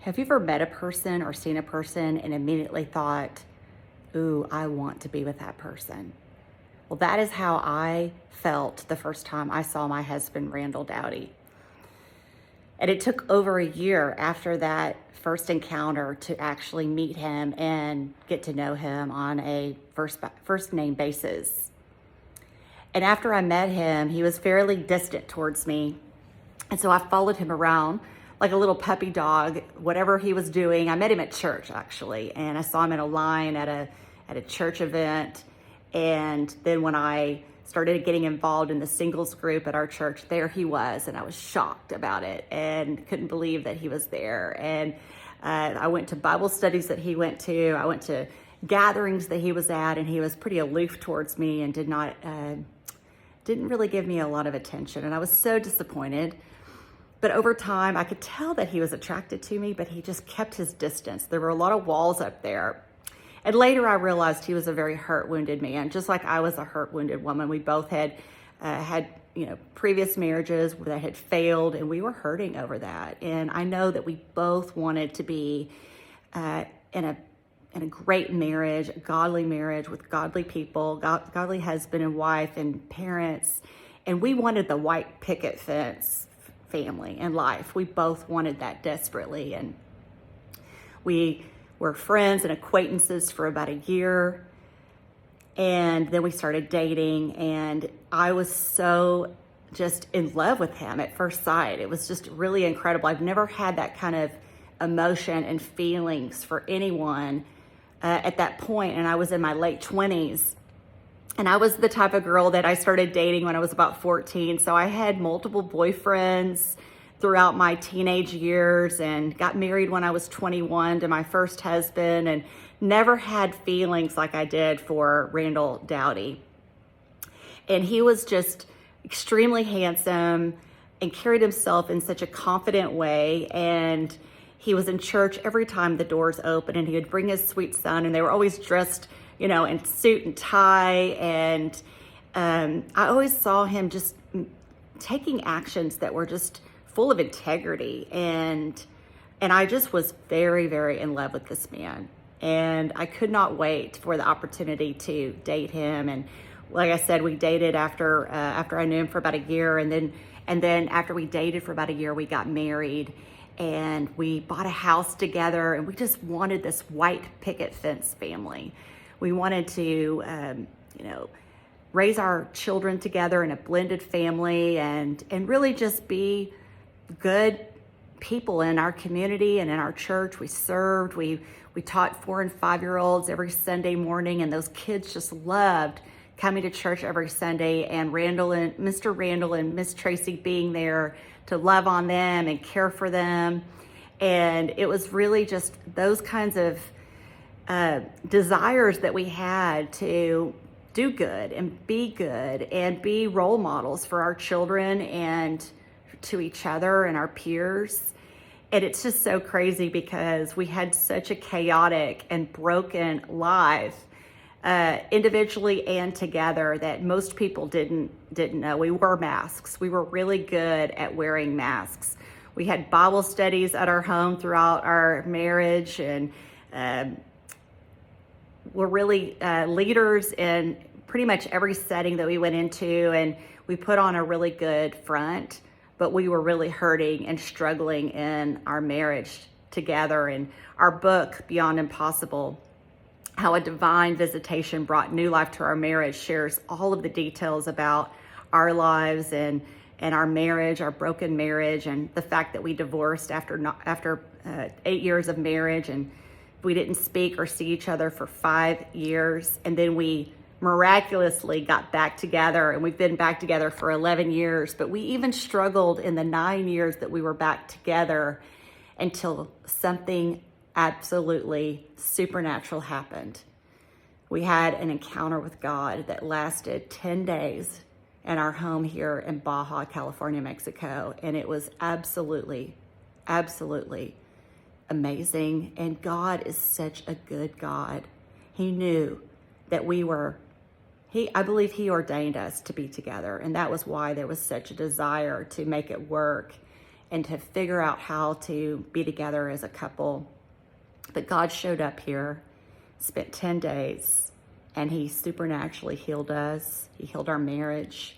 Have you ever met a person or seen a person and immediately thought, ooh, I want to be with that person? Well, that is how I felt the first time I saw my husband, Randal Dowdy. And it took over a year after that first encounter to actually meet him and get to know him on a first name basis. And after I met him, he was fairly distant towards me. And so I followed him around like a little puppy dog, whatever he was doing. I met him at church, actually, and I saw him in a line at a church event. And then when I started getting involved in the singles group at our church, there he was, and I was shocked about it and couldn't believe that he was there. And I went to Bible studies that he went to. I went to gatherings that he was at, and he was pretty aloof towards me and didn't really give me a lot of attention. And I was so disappointed. But over time, I could tell that he was attracted to me, but he just kept his distance. There were a lot of walls up there. And later I realized he was a very hurt, wounded man, just like I was a hurt, wounded woman. We both had previous marriages that had failed, and we were hurting over that. And I know that we both wanted to be in a great marriage, a godly marriage with godly people, godly husband and wife and parents. And we wanted the white picket fence family and life. We both wanted that desperately. And we were friends and acquaintances for about a year. And then we started dating, and I was so just in love with him at first sight. It was just really incredible. I've never had that kind of emotion and feelings for anyone at that point. And I was in my late 20s. And I was the type of girl that I started dating when I was about 14. So I had multiple boyfriends throughout my teenage years and got married when I was 21 to my first husband, and never had feelings like I did for Randal Dowdy. And he was just extremely handsome and carried himself in such a confident way. And he was in church every time the doors opened, and he would bring his sweet son, and they were always dressed in suit and tie. And I always saw him just taking actions that were just full of integrity. And I just was very, very in love with this man. And I could not wait for the opportunity to date him. And like I said, we dated after I knew him for about a year. And then after we dated for about a year, we got married. And we bought a house together. And we just wanted this white picket fence family. We wanted to, raise our children together in a blended family and really just be good people in our community and in our church. We served. We taught 4 and 5-year-olds every Sunday morning, and those kids just loved coming to church every Sunday. And Mr. Randal and Miss Tracy being there to love on them and care for them. And it was really just those kinds of desires that we had to do good and be role models for our children and to each other and our peers. And it's just so crazy because we had such a chaotic and broken life, individually and together, that most people didn't know. We wore masks. We were really good at wearing masks. We had Bible studies at our home throughout our marriage, and we're really leaders in pretty much every setting that we went into, and we put on a really good front, but we were really hurting and struggling in our marriage together. And our book, Beyond Impossible, How a Divine Visitation Brought New Life to Our Marriage, shares all of the details about our lives and our marriage, our broken marriage, and the fact that we divorced after 8 years of marriage, and we didn't speak or see each other for 5 years. And then we miraculously got back together, and we've been back together for 11 years. But we even struggled in the 9 years that we were back together until something absolutely supernatural happened. We had an encounter with God that lasted 10 days in our home here in Baja, California, Mexico. And it was absolutely, absolutely amazing. And God is such a good God. He knew that I believe he ordained us to be together. And that was why there was such a desire to make it work. and to figure out how to be together as a couple. But God showed up here, spent 10 days, and he supernaturally healed us. He healed our marriage,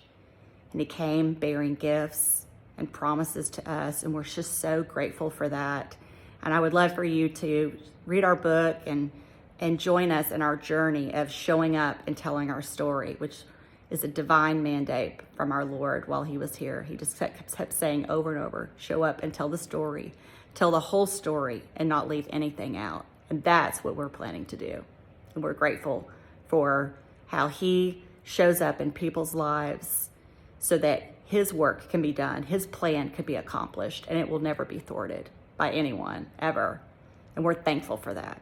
and he came bearing gifts and promises to us, and we're just so grateful for that. And I would love for you to read our book and join us in our journey of showing up and telling our story, which is a divine mandate from our Lord while he was here. He just kept saying over and over, show up and tell the story, tell the whole story, and not leave anything out. And that's what we're planning to do. And we're grateful for how he shows up in people's lives so that his work can be done, his plan can be accomplished, and it will never be thwarted by anyone, ever. And we're thankful for that.